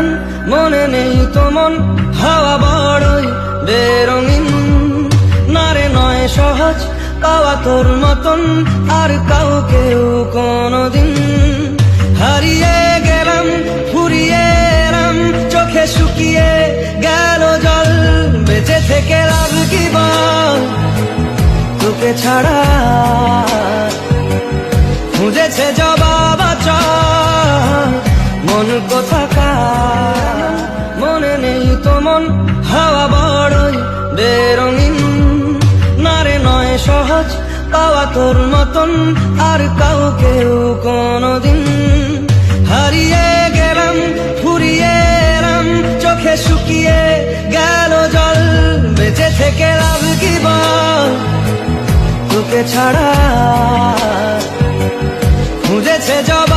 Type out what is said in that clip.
গেলাম, মনে নেই তো মন, হাওয়া বড়ই বেরঙিন। না রে নয় সহজ পাওয়া তোর মতন আর কাউকেও কোনোদিন। হারিয়ে গেলাম, ফুরিয়ে এলাম, চোখে শুকিয়ে গেল জল। বেঁচে থেকে লাভ কি বল, তোকে ছাড়া খুঁজেছে জবাব চল মন কোথাকার। মনে নেই তো মন, হাওয়া বড়ই বেরঙিন। না রে নয় সহজ পাওয়া তোর মতন আর কাউকেও কোনোদিন। হারিয়ে গেলাম, ফুরিয়ে এলাম, চোখে শুকিয়ে গেল জল। বেঁচে থেকে লাভ কি বল, তোকে ছাড়া খুঁজেছে জবাব